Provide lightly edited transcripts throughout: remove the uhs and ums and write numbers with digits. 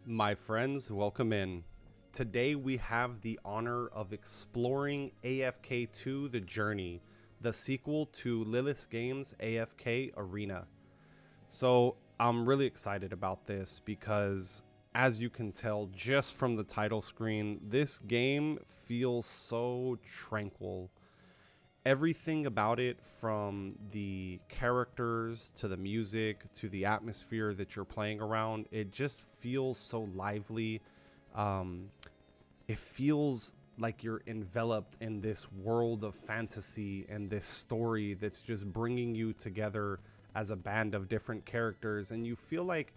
My friends, welcome in. Today we have the honor of exploring AFK 2 The Journey, the sequel to Lilith's Games AFK Arena. So I'm really excited about this because, as you can tell just from the title screen, this game feels so tranquil. Everything about it, from the characters to the music to the atmosphere that you're playing around, it just feels so lively. It feels like you're enveloped in this world of fantasy and this story that's just bringing you together as a band of different characters, and you feel like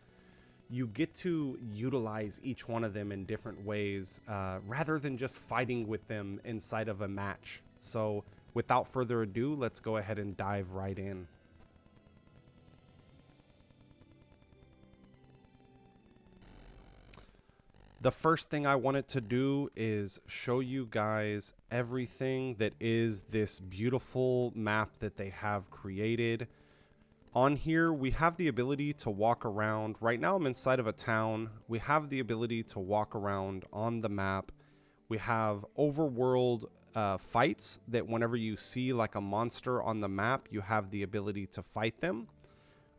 you get to utilize each one of them in different ways, rather than just fighting with them inside of a match. So without further ado, let's go ahead and dive right in. The first thing I wanted to do is show you guys everything that is this beautiful map that they have created. On here, we have the ability to walk around. Right now, I'm inside of a town. We have the ability to walk around on the map. We have overworld fights that whenever you see like a monster on the map, you have the ability to fight them.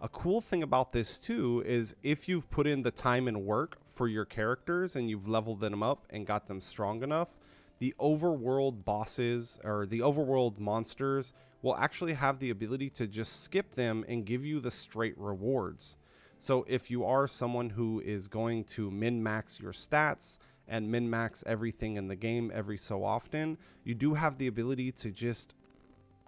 A cool thing about this too is if you've put in the time and work for your characters and you've leveled them up and got them strong enough, the overworld bosses or the overworld monsters will actually have the ability to just skip them and give you the straight rewards. So if you are someone who is going to min-max your stats and min-max everything in the game every so often, you do have the ability to just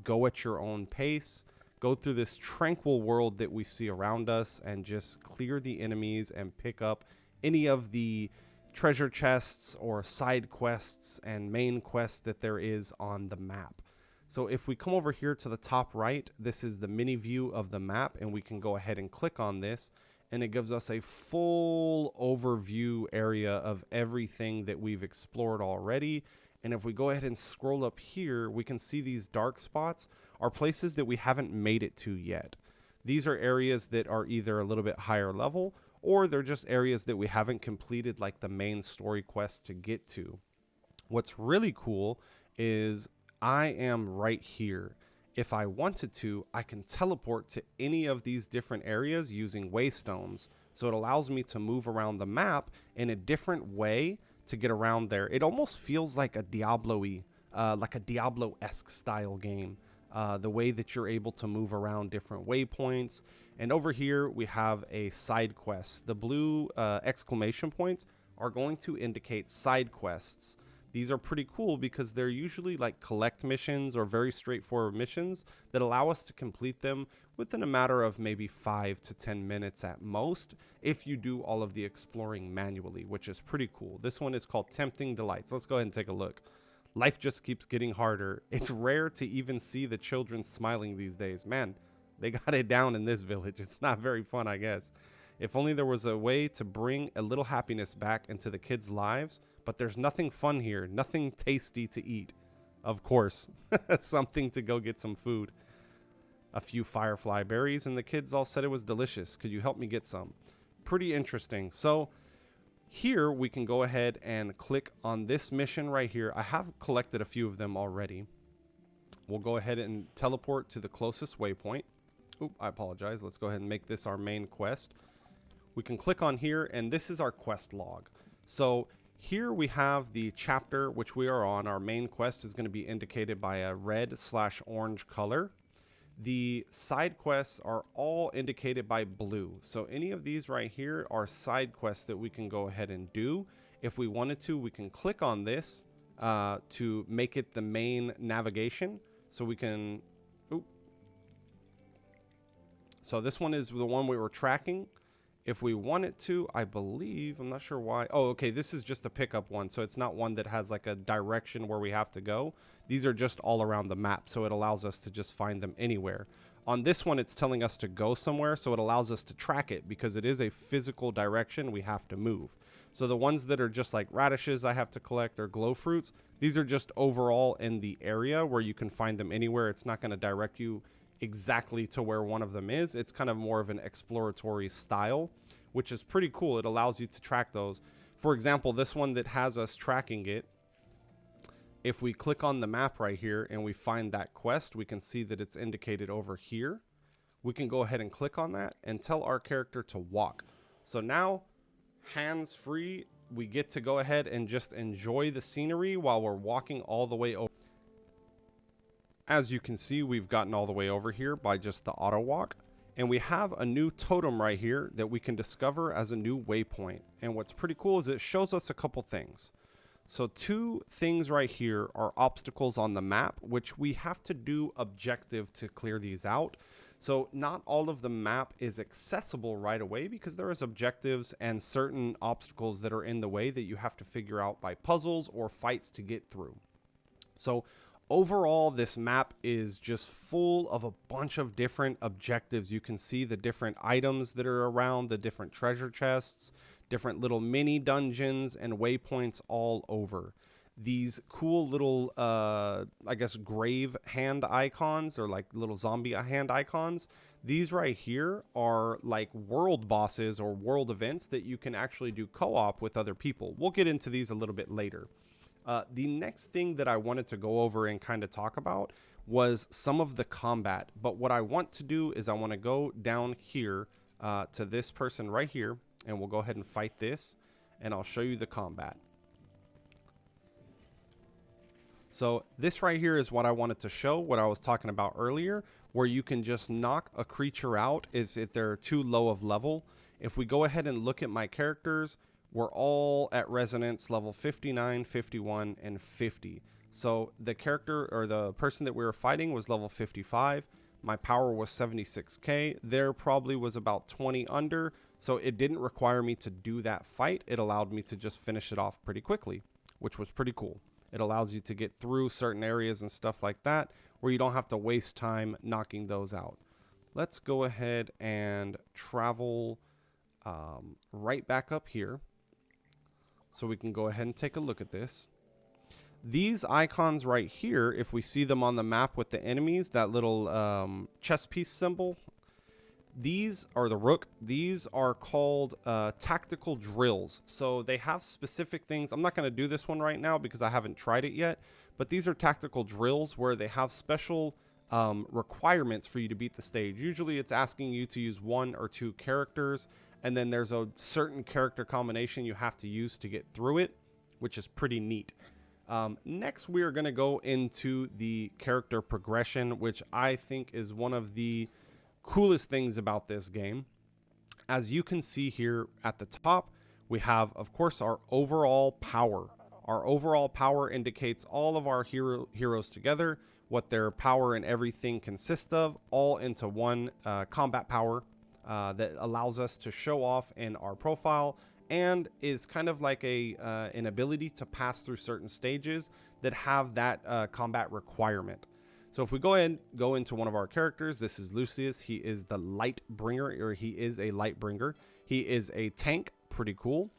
go at your own pace, go through this tranquil world that we see around us, and just clear the enemies and pick up any of the treasure chests or side quests and main quests that there is on the map. So if we come over here to the top right, this is the mini view of the map, and we can go ahead and click on this, and it gives us a full overview area of everything that we've explored already. And if we go ahead and scroll up here, we can see these dark spots are places that we haven't made it to yet. These are areas that are either a little bit higher level, or they're just areas that we haven't completed like the main story quest to get to. What's really cool is I am right here. If I wanted to, I can teleport to any of these different areas using waystones. So it allows me to move around the map in a different way to get around there. It almost feels like a Diablo-y, like a Diablo-esque style game. The way that you're able to move around different waypoints. And over here, we have a side quest. The blue exclamation points are going to indicate side quests. These are pretty cool because they're usually like collect missions or very straightforward missions that allow us to complete them within a matter of maybe 5 to 10 minutes at most if you do all of the exploring manually, which is pretty cool. This one is called Tempting Delights. Let's go ahead and take a look. Life just keeps getting harder. It's rare to even see the children smiling these days. Man, they got it down in this village. It's not very fun, I guess. If only there was a way to bring a little happiness back into the kids' lives, but there's nothing fun here, nothing tasty to eat. Of course, something to go get some food. A few firefly berries, and the kids all said it was delicious. Could you help me get some? Pretty interesting. So here we can go ahead and click on this mission right here. I have collected a few of them already. We'll go ahead and teleport to the closest waypoint. Oop, I apologize. Let's go ahead and make this our main quest. We can click on here, and this is our quest log. So here we have the chapter which we are on. Our main quest is going to be indicated by a red/orange color. The side quests are all indicated by blue. So any of these right here are side quests that we can go ahead and do. If we wanted to, we can click on this to make it the main navigation. So we can... Oop. So this one is the one we were tracking. If we wanted to, I believe, I'm not sure why. Oh, okay, this is just a pickup one. So it's not one that has like a direction where we have to go. These are just all around the map. So it allows us to just find them anywhere. On this one, it's telling us to go somewhere. So it allows us to track it because it is a physical direction we have to move. So the ones that are just like radishes I have to collect or glow fruits, these are just overall in the area where you can find them anywhere. It's not going to direct you exactly to where one of them is. It's kind of more of an exploratory style, which is pretty cool. It allows you to track those. For example, this one that has us tracking it, if we click on the map right here and we find that quest, we can see that it's indicated over here. We can go ahead and click on that and tell our character to walk. So now, hands free, we get to go ahead and just enjoy the scenery while we're walking all the way over. As you can see, we've gotten all the way over here by just the auto walk. And we have a new totem right here that we can discover as a new waypoint. And what's pretty cool is it shows us a couple things. So 2 things right here are obstacles on the map, which we have to do objective to clear these out. So not all of the map is accessible right away because there is objectives and certain obstacles that are in the way that you have to figure out by puzzles or fights to get through. So overall, this map is just full of a bunch of different objectives. You can see the different items that are around, the different treasure chests, different little mini dungeons and waypoints all over. These cool little, I guess, grave hand icons, or like little zombie hand icons. These right here are like world bosses or world events that you can actually do co-op with other people. We'll get into these a little bit later. The next thing that I wanted to go over and kind of talk about was some of the combat. But what I want to do is I want to go down here to this person right here, and we'll go ahead and fight this, and I'll show you the combat. So this right here is what I wanted to show, what I was talking about earlier, where you can just knock a creature out if they're too low of level. If we go ahead and look at my characters, we're all at resonance level 59, 51, and 50. So the character or the person that we were fighting was level 55. My power was 76k. There probably was about 20 under. So it didn't require me to do that fight. It allowed me to just finish it off pretty quickly, which was pretty cool. It allows you to get through certain areas and stuff like that where you don't have to waste time knocking those out. Let's go ahead and travel right back up here so we can go ahead and take a look at this. These icons right here, if we see them on the map with the enemies, that little chess piece symbol, these are the rook. These are called tactical drills. So they have specific things. I'm not going to do this one right now because I haven't tried it yet. But these are tactical drills where they have special requirements for you to beat the stage. Usually it's asking you to use 1 or 2 characters. And then there's a certain character combination you have to use to get through it, which is pretty neat. Next, we are going to go into the character progression, which I think is one of the coolest things about this game. As you can see here at the top, we have, of course, our overall power. Our overall power indicates all of our heroes together, what their power and everything consists of, all into one combat power that allows us to show off in our profile and is kind of like an ability to pass through certain stages that have that combat requirement. So if we go ahead and go into one of our characters, this is Lucius. He is the light bringer, or he is a light bringer. He is a tank, pretty cool.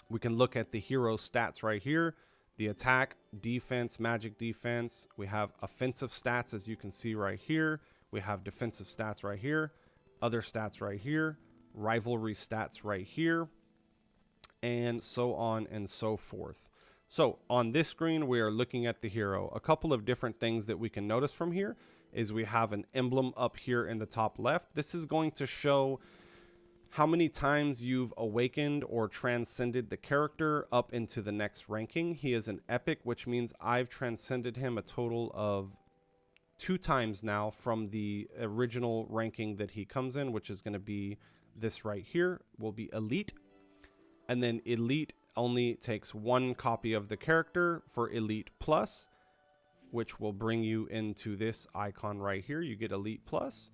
We can look at the hero stats right here. The attack, defense, magic defense. We have offensive stats, as you can see right here. We have defensive stats right here. Other stats right here. Rivalry stats right here. And so on and so forth. So on this screen, we are looking at the hero. A couple of different things that we can notice from here is we have an emblem up here in the top left. This is going to show how many times you've awakened or transcended the character up into the next ranking. He is an epic, which means I've transcended him a total of 2 times now from the original ranking that he comes in, which is going to be this right here, will be elite. And then elite only takes 1 copy of the character for Elite Plus, which will bring you into this icon right here. You get Elite Plus.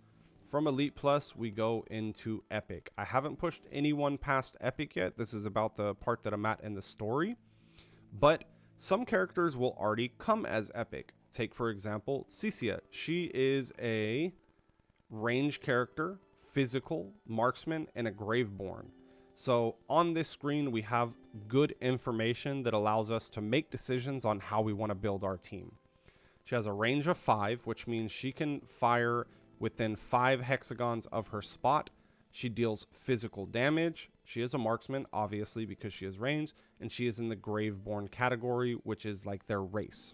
From Elite Plus, we go into Epic. I haven't pushed anyone past Epic yet. This is about the part that I'm at in the story. But some characters will already come as Epic. Take, for example, Cicia. She is a range character, physical, marksman, and a graveborn. So on this screen, we have good information that allows us to make decisions on how we want to build our team. She has a range of 5, which means she can fire within 5 hexagons of her spot. She deals physical damage. She is a marksman, obviously, because she has range, and she is in the Graveborn category, which is like their race.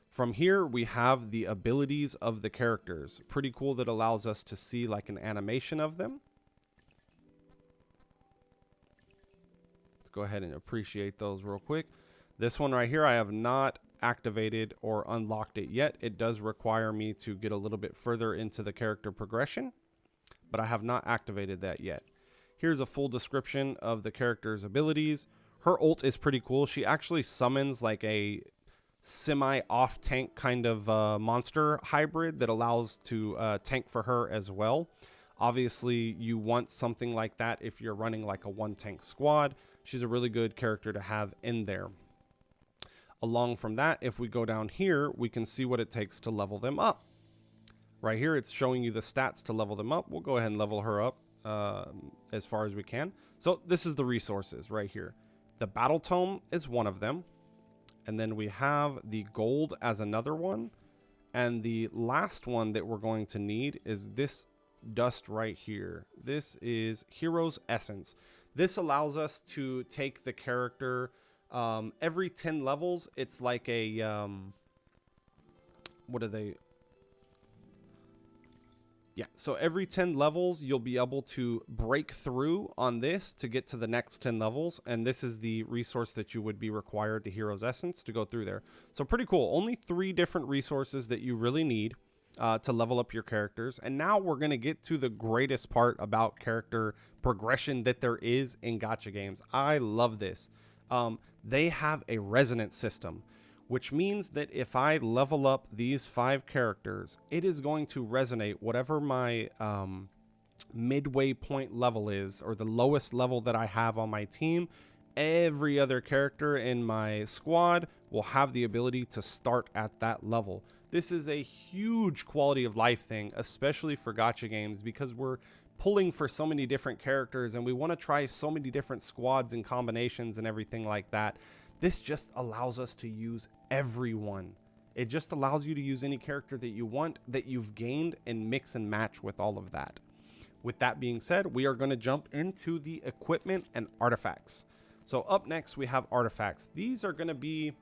From here, we have the abilities of the characters. Pretty cool that allows us to see like an animation of them. Let's go ahead and appreciate those real quick. This one right here, I have not activated or unlocked it yet. It does require me to get a little bit further into the character progression, but I have not activated that yet. Here's a full description of the character's abilities. Her ult is pretty cool. She actually summons like a semi-off tank kind of monster hybrid that allows to tank for her as well. Obviously, you want something like that if you're running like a one tank squad. She's a really good character to have in there. Along from that, if we go down here, we can see what it takes to level them up. Right here, it's showing you the stats to level them up. We'll go ahead and level her up as far as we can. So this is the resources right here. The battle tome is one of them. And then we have the gold as another one. And the last one that we're going to need is this dust right here. This is Hero's Essence. This allows us to take the character every 10 levels. It's like a what are they? Yeah, so every 10 levels, you'll be able to break through on this to get to the next 10 levels. And this is the resource that you would be required, the Hero's Essence, to go through there. So pretty cool. Only 3 different resources that you really need to level up your characters. And now we're going to get to the greatest part about character progression that there is in gacha games. I love this. They have a resonance system, which means that if I level up these 5 characters, it is going to resonate whatever my midway point level is, or the lowest level that I have on my team. Every other character in my squad will have the ability to start at that level. This is a huge quality of life thing, especially for gacha games, because we're pulling for so many different characters and we want to try so many different squads and combinations and everything like that. This just allows us to use everyone. It just allows you to use any character that you want, that you've gained, and mix and match with all of that. With that being said, we are going to jump into the equipment and artifacts. So up next, we have artifacts. These are going to be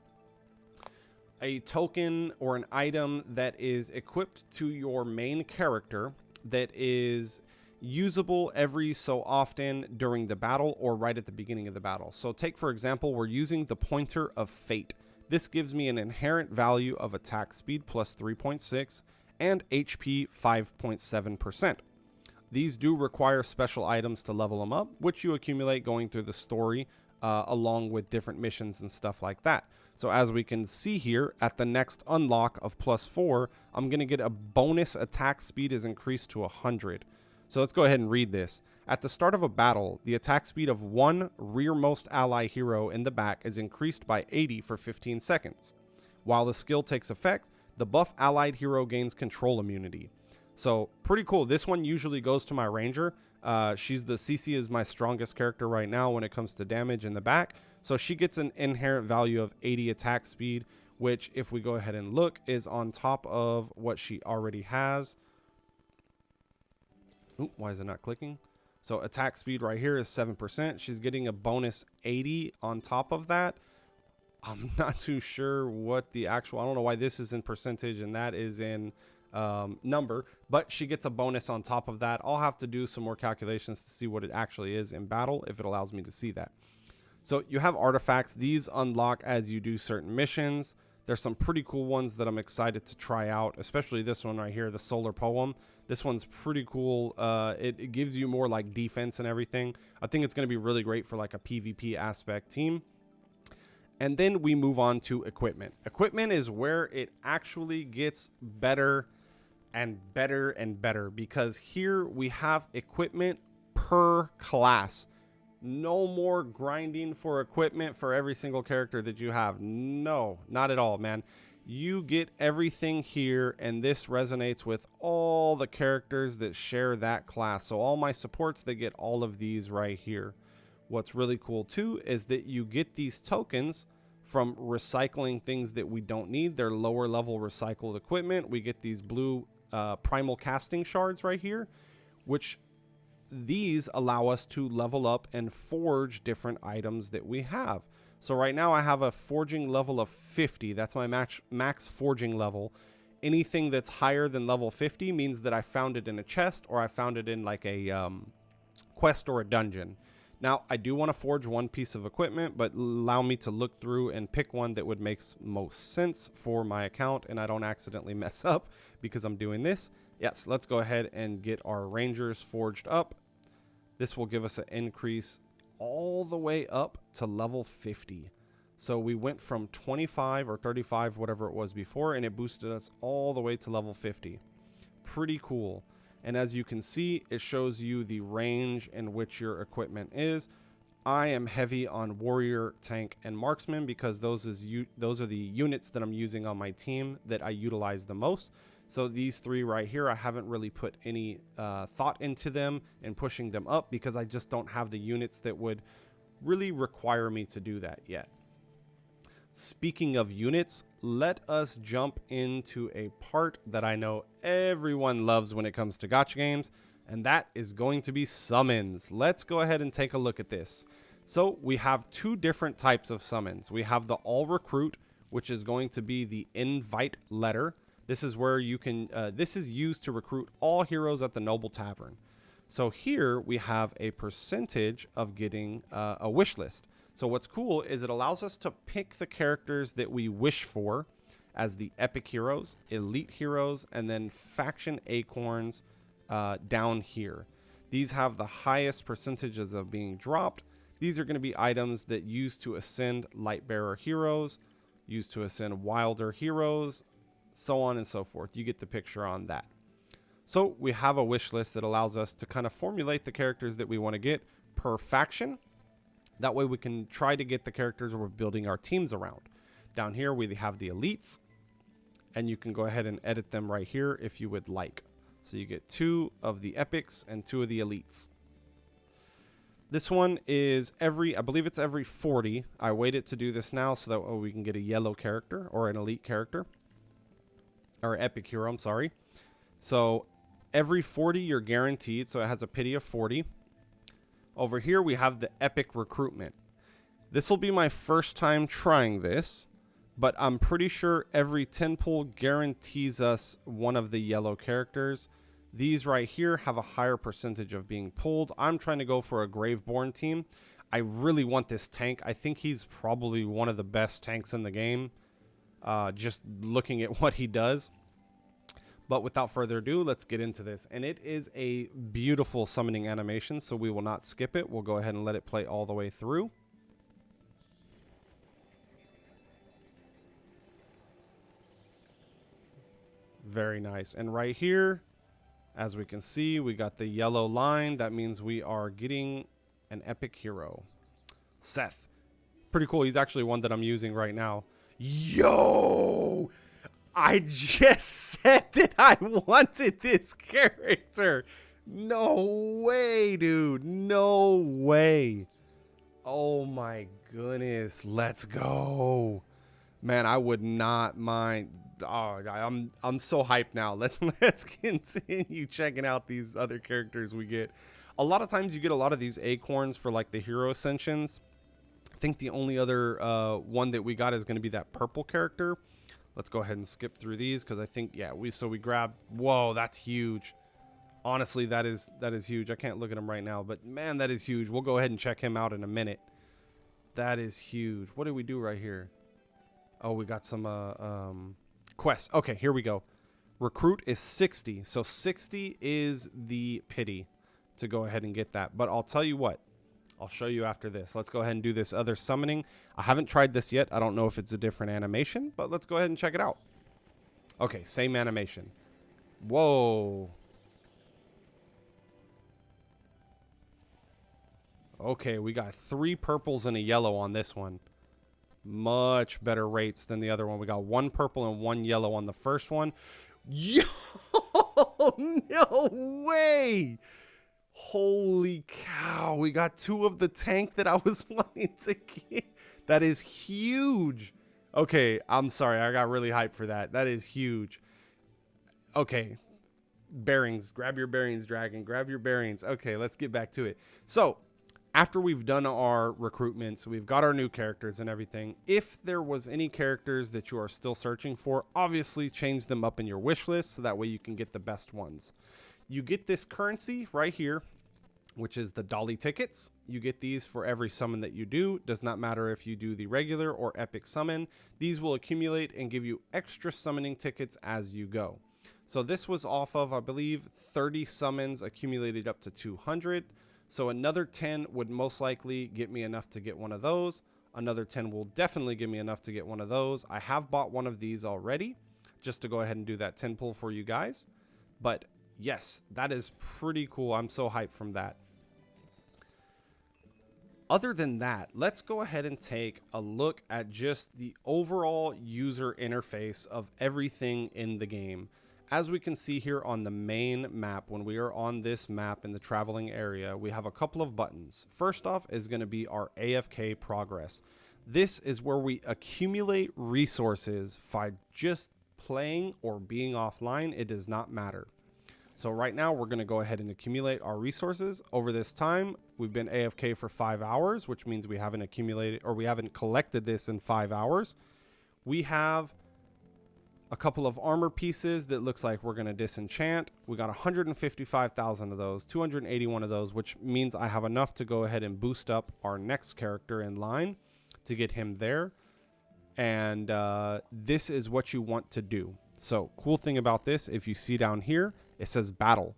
a token or an item that is equipped to your main character that is usable every so often during the battle or right at the beginning of the battle. So take, for example, we're using the Pointer of Fate. This gives me an inherent value of attack speed plus 3.6 and HP 5.7%. These do require special items to level them up, which you accumulate going through the story along with different missions and stuff like that. So as we can see here, at the next unlock of +4, I'm going to get a bonus attack speed is increased to 100. So let's go ahead and read this. At the start of a battle, the attack speed of one rearmost ally hero in the back is increased by 80 for 15 seconds. While the skill takes effect, the buff allied hero gains control immunity. So pretty cool. This one usually goes to my ranger. She's the CC is my strongest character right now when it comes to damage in the back. So she gets an inherent value of 80 attack speed, which if we go ahead and look is on top of what she already has. Ooh, why is it not clicking? So attack speed right here is 7%. She's getting a bonus 80 on top of that. I'm not too sure what the actual, I don't know why this is in percentage and that is in number, but she gets a bonus on top of that. I'll have to do some more calculations to see what it actually is in battle if it allows me to see that. So you have artifacts. These unlock as you do certain missions. There's some pretty cool ones that I'm excited to try out, especially this one right here, the Solar Poem. This one's pretty cool. It gives you more like defense and everything. I think it's going to be really great for like a PvP aspect team. And then we move on to equipment. Equipment is where it actually gets better and better and better, because here we have equipment per class. No more grinding for equipment for every single character that you have. No, not at all, man. You get everything here, and this resonates with all the characters that share that class. So all my supports, they get all of these right here. What's really cool too is that you get these tokens from recycling things that we don't need. They're lower level recycled equipment. We get these blue primal casting shards right here, which these allow us to level up and forge different items that we have. So right now I have a forging level of 50. That's my max forging level. Anything that's higher than level 50 means that I found it in a chest, or I found it in like a quest or a dungeon. Now, I do want to forge one piece of equipment, but allow me to look through and pick one that would make most sense for my account, and I don't accidentally mess up because I'm doing this. Yes, let's go ahead and get our rangers forged up. This will give us an increase all the way up to level 50. So we went from 25 or 35, whatever it was before, and it boosted us all the way to level 50. Pretty cool. And as you can see, it shows you the range in which your equipment is. I am heavy on warrior, tank, and marksman because those are the units that I'm using on my team that I utilize the most. So these three right here, I haven't really put any thought into them and pushing them up because I just don't have the units that would really require me to do that yet. Speaking of units, let us jump into a part that I know everyone loves when it comes to gacha games, and that is going to be summons. Let's go ahead and take a look at this. So we have two different types of summons. We have the all recruit, which is going to be the invite letter. This is where you can, this is used to recruit all heroes at the Noble Tavern. So here we have a percentage of getting a wish list. So what's cool is it allows us to pick the characters that we wish for as the epic heroes, elite heroes, and then faction acorns down here. These have the highest percentages of being dropped. These are going to be items that used to ascend Lightbearer heroes, used to ascend Wilder heroes, so on and so forth. You get the picture on that. So we have a wish list that allows us to kind of formulate the characters that we want to get per faction. That way we can try to get the characters we're building our teams around. Down here we have the elites, and you can go ahead and edit them right here if you would like. So you get 2 of the epics and 2 of the elites. This one is I believe it's every 40. I waited to do this now so that way we can get a yellow character or an elite character. Or epic hero, I'm sorry. So every 40 you're guaranteed, so it has a pity of 40. Over here we have the epic recruitment. This will be my first time trying this, but I'm pretty sure every 10 pull guarantees us one of the yellow characters. These right here have a higher percentage of being pulled. I'm trying to go for a Graveborn team. I really want this tank. I think he's probably one of the best tanks in the game, just looking at what he does. But without further ado, let's get into this. And it is a beautiful summoning animation, so we will not skip it. We'll go ahead and let it play all the way through. Very nice. And right here, as we can see, we got the yellow line. That means we are getting an epic hero. Seth. Pretty cool. He's actually one that I'm using right now. Yo! I just said that I wanted this character. No way, dude. No way. Oh my goodness. Let's go. Man, I would not mind. Oh, I'm so hyped now. Let's continue checking out these other characters we get. A lot of times you get a lot of these acorns for like the hero ascensions. I think the only other one that we got is going to be that purple character. Let's go ahead and skip through these because I think, yeah, we grabbed. Whoa, that's huge. Honestly, that is huge. I can't look at him right now, but man, that is huge. We'll go ahead and check him out in a minute. That is huge. What did we do right here? Oh, we got some quests. Okay, here we go. Recruit is 60. So 60 is the pity to go ahead and get that. But I'll tell you what. I'll show you after this. Let's go ahead and do this other summoning. I haven't tried this yet. I don't know if it's a different animation, but let's go ahead and check it out. Okay, same animation. Whoa. Okay, we got 3 purples and a yellow on this one. Much better rates than the other one. We got 1 purple and 1 yellow on the first one. Yo, no way. Holy cow. We got 2 of the tank that I was wanting to get. That is huge. Okay, I'm sorry. I got really hyped for that. That is huge. Okay. bearings. Grab your bearings, dragon. Grab your bearings. Okay, let's get back to it. So after we've done our recruitments, we've got our new characters and everything. If there was any characters that you are still searching for, obviously change them up in your wish list so that way you can get the best ones. You get this currency right here, which is the dolly tickets. You get these for every summon that you do. Does not matter if you do the regular or epic summon. These will accumulate and give you extra summoning tickets as you go. So this was off of, I believe, 30 summons accumulated up to 200. So another 10 would most likely get me enough to get one of those. Another 10 will definitely give me enough to get one of those. I have bought one of these already just to go ahead and do that 10 pull for you guys. But yes, that is pretty cool. I'm so hyped from that. Other than that, let's go ahead and take a look at just the overall user interface of everything in the game. As we can see here on the main map, when we are on this map in the traveling area, we have a couple of buttons. First off is going to be our AFK progress. This is where we accumulate resources by just playing or being offline. It does not matter. So right now we're going to go ahead and accumulate our resources. Over this time, we've been AFK for 5 hours, which means we haven't accumulated or we haven't collected this in 5 hours. We have a couple of armor pieces that looks like we're going to disenchant. We got 155,000 of those, 281 of those, which means I have enough to go ahead and boost up our next character in line to get him there. And this is what you want to do. So cool thing about this, if you see down here, it says battle.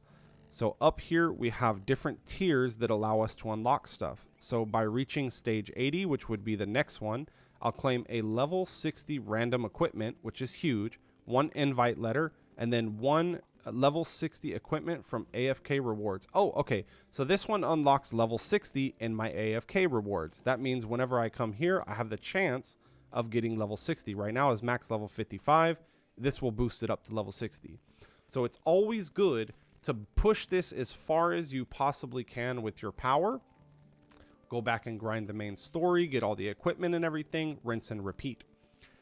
So up here we have different tiers that allow us to unlock stuff. So by reaching stage 80, which would be the next one, I'll claim a level 60 random equipment, which is huge, 1 invite letter, and then 1 level 60 equipment from AFK rewards. Oh, okay. So this one unlocks level 60 in my AFK rewards. That means whenever I come here, I have the chance of getting level 60. Right now is max level 55. This will boost it up to level 60. So it's always good to push this as far as you possibly can with your power. Go back and grind the main story, get all the equipment and everything, rinse and repeat.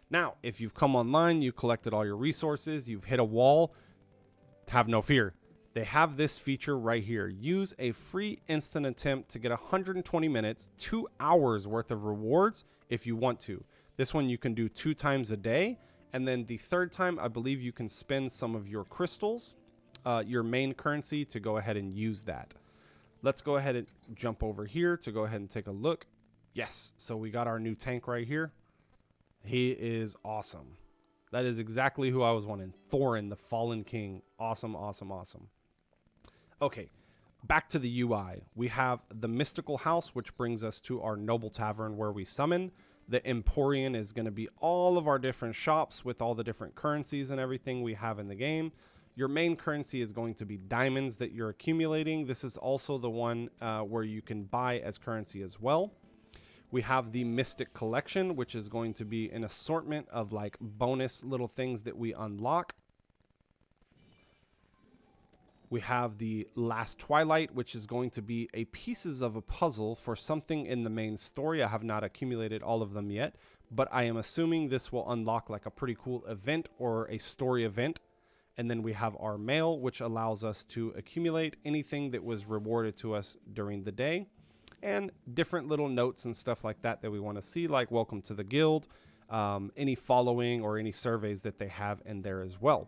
Now, if you've come online, you collected all your resources, you've hit a wall, have no fear. They have this feature right here. Use a free instant attempt to get 120 minutes, 2 hours worth of rewards if you want to. This one you can do 2 times a day. And then the third time, I believe you can spend some of your crystals, your main currency, to go ahead and use that. Let's go ahead and jump over here to go ahead and take a look. Yes, so we got our new tank right here. He is awesome. That is exactly who I was wanting. Thorin, the Fallen King. Awesome, awesome, awesome. Okay, back to the UI. We have the Mystical House, which brings us to our Noble Tavern where we summon. The Emporium is going to be all of our different shops with all the different currencies and everything we have in the game. Your main currency is going to be diamonds that you're accumulating. This is also the one where you can buy as currency as well. We have the Mystic Collection, which is going to be an assortment of like bonus little things that we unlock. We have the Last Twilight, which is going to be a pieces of a puzzle for something in the main story. I have not accumulated all of them yet, but I am assuming this will unlock like a pretty cool event or a story event. And then we have our mail, which allows us to accumulate anything that was rewarded to us during the day, and different little notes and stuff like that that we want to see, like welcome to the guild, any following or any surveys that they have in there as well.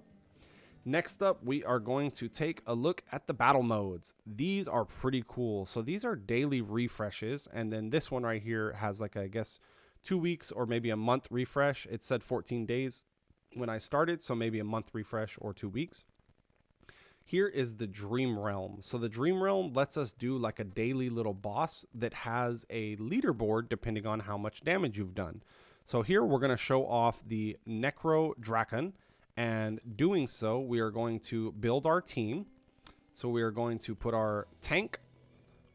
Next up, we are going to take a look at the battle modes. These are pretty cool. So these are daily refreshes. And then this one right here has like, I guess, 2 weeks or maybe a month refresh. It said 14 days when I started, so maybe a month refresh or 2 weeks. Here is the Dream Realm. So the Dream Realm lets us do like a daily little boss that has a leaderboard depending on how much damage you've done. So here we're going to show off the Necro Draken. And doing so, we are going to build our team. So we are going to put our tank.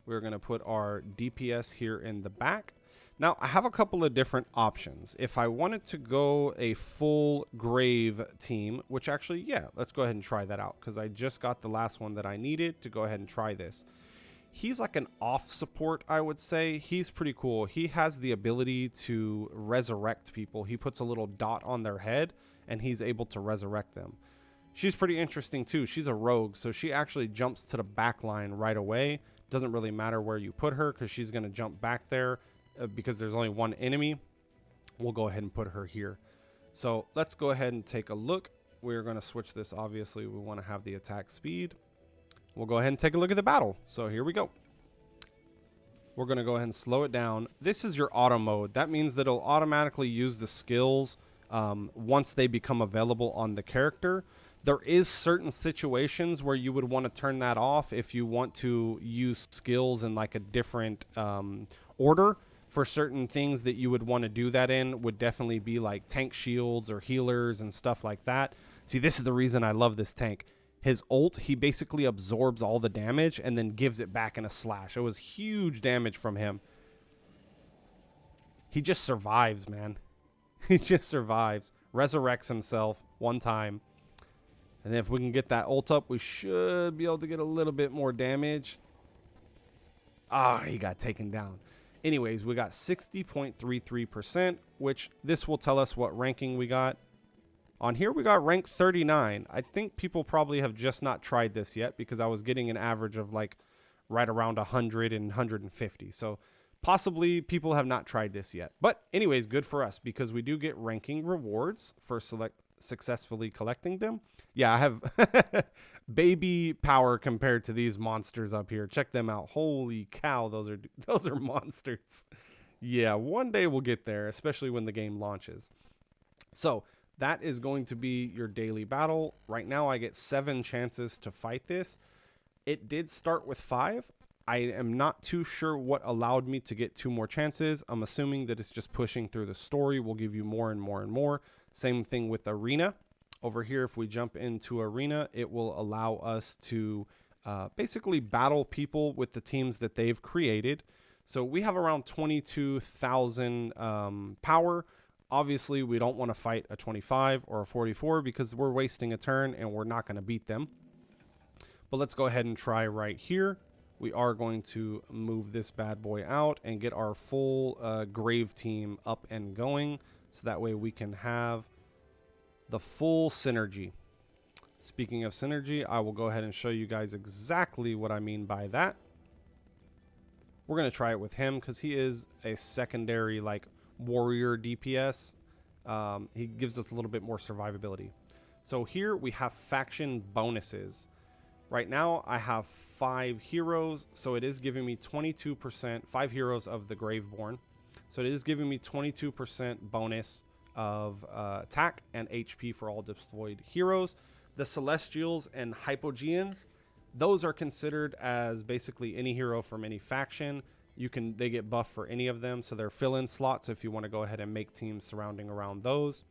We're going to put our DPS here in the back. Now, I have a couple of different options. If I wanted to go a full grave team, which actually, yeah, let's go ahead and try that out, because I just got the last one that I needed to go ahead and try this. He's like an off support, I would say. He's pretty cool. He has the ability to resurrect people. He puts a little dot on their head, and he's able to resurrect them. She's pretty interesting too. She's a rogue, so she actually jumps to the back line right away. Doesn't really matter where you put her because she's going to jump back there because there's only one enemy. We'll go ahead and put her here. So let's go ahead and take a look. We're going to switch this. Obviously, we want to have the attack speed. We'll go ahead and take a look at the battle. So here we go. We're going to go ahead and slow it down. This is your auto mode. That means that it'll automatically use the skills once they become available on the character. There is certain situations where you would want to turn that off if you want to use skills in like a different order. For certain things that you would want to do that in would definitely be like tank shields or healers and stuff like that. See, this is the reason I love this tank. His ult, he basically absorbs all the damage and then gives it back in a slash. It was huge damage from him. He just survives, man. He just survives. Resurrects himself one time. And then if we can get that ult up, we should be able to get a little bit more damage. Ah, he got taken down. Anyways, we got 60.33%, which this will tell us what ranking we got. On here, we got rank 39. I think people probably have just not tried this yet because I was getting an average of like right around 100 and 150. So possibly people have not tried this yet. But anyways, good for us because we do get ranking rewards for successfully collecting them. Yeah, I have baby power compared to these monsters up here. Check them out. Holy cow, those are monsters. Yeah, one day we'll get there, especially when the game launches. So that is going to be your daily battle. Right now I get 7 chances to fight this. It did start with 5. I am not too sure what allowed me to get 2 more chances. I'm assuming that it's just pushing through the story will give you more and more and more. Same thing with Arena. Over here, if we jump into Arena, it will allow us to basically battle people with the teams that they've created. So we have around 22,000 power. Obviously, we don't want to fight a 25 or a 44 because we're wasting a turn and we're not going to beat them. But let's go ahead and try right here. We are going to move this bad boy out and get our full grave team up and going. So that way we can have the full synergy. Speaking of synergy, I will go ahead and show you guys exactly what I mean by that. We're going to try it with him because he is a secondary like warrior DPS. He gives us a little bit more survivability. So here we have faction bonuses. Right now I have 5 heroes, so it is giving me 22%, 5 heroes of the Graveborn. So it is giving me 22% bonus of attack and HP for all deployed heroes. The Celestials and Hypogeans, those are considered as basically any hero from any faction. They get buffed for any of them, so they're fill-in slots if you want to go ahead and make teams surrounding around those.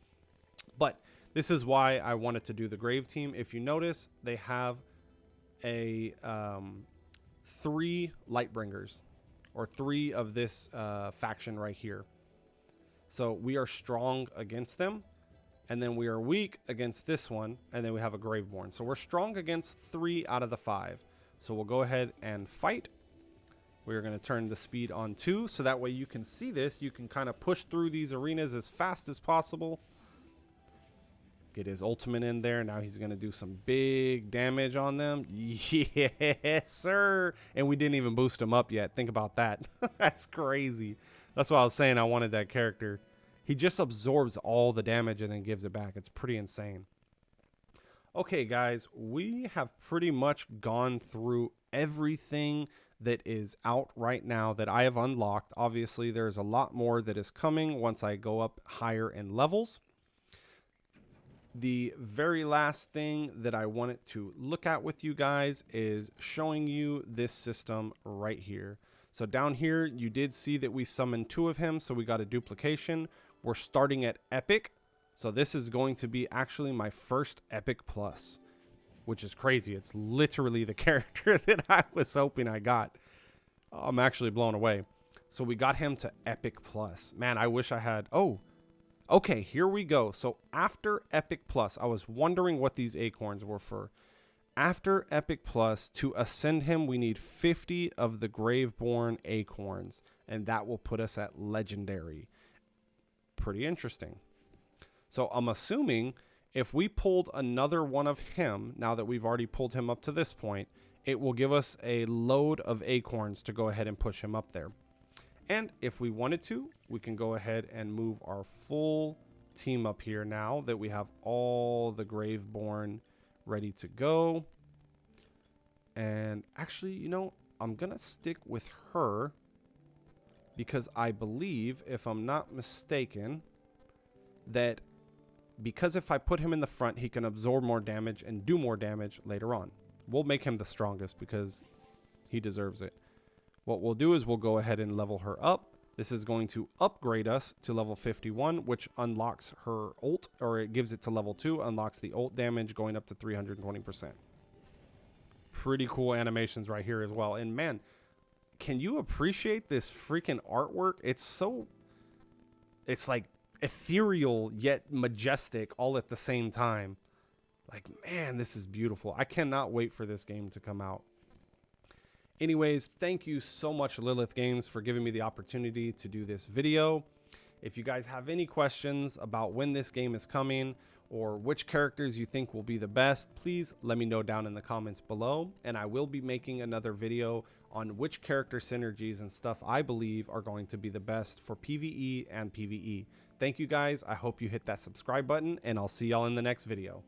But this is why I wanted to do the Grave team. If you notice, they have a 3 Lightbringers, or 3 of this faction right here. So we are strong against them, and then we are weak against this one, and then we have a Graveborn. So we're strong against 3 out of the 5. So we'll go ahead and fight. We're going to turn the speed on 2, so that way you can see this. You can kind of push through these arenas as fast as possible. Get his ultimate in there. Now he's going to do some big damage on them. Yes, sir. And we didn't even boost him up yet. Think about that. That's crazy. That's why I was saying I wanted that character. He just absorbs all the damage and then gives it back. It's pretty insane. Okay, guys, we have pretty much gone through everything that is out right now that I have unlocked. Obviously, there's a lot more that is coming once I go up higher in levels. The very last thing that I wanted to look at with you guys is showing you this system right here. So down here, you did see that we summoned 2 of him, so we got a duplication. We're starting at Epic. So this is going to be actually my first Epic Plus, which is crazy. It's literally the character that I was hoping I got. I'm actually blown away. So we got him to Epic Plus. Man, I wish I had... Oh, okay, here we go. So after Epic Plus, I was wondering what these acorns were for. After Epic Plus, to ascend him, we need 50 of the Graveborn acorns, and that will put us at Legendary. Pretty interesting. So I'm assuming If we pulled another one of him, now that we've already pulled him up to this point, it will give us a load of acorns to go ahead and push him up there. And if we wanted to, we can go ahead and move our full team up here now that we have all the Graveborn ready to go. And actually, you know, I'm going to stick with her because I believe, if I'm not mistaken, that because if I put him in the front, he can absorb more damage and do more damage later on. We'll make him the strongest because he deserves it. What we'll do is we'll go ahead and level her up. This is going to upgrade us to level 51, which unlocks her ult, or it gives it to level 2, unlocks the ult damage going up to 320%. Pretty cool animations right here as well. And man, can you appreciate this freaking artwork? It's like ethereal yet majestic all at the same time. Like, man, this is beautiful. I cannot wait for this game to come out. Anyways, thank you so much, Lilith Games, for giving me the opportunity to do this video. If you guys have any questions about when this game is coming or which characters you think will be the best, please let me know down in the comments below, and I will be making another video on which character synergies and stuff I believe are going to be the best for PvE and PvE. Thank you guys. I hope you hit that subscribe button, and I'll see y'all in the next video.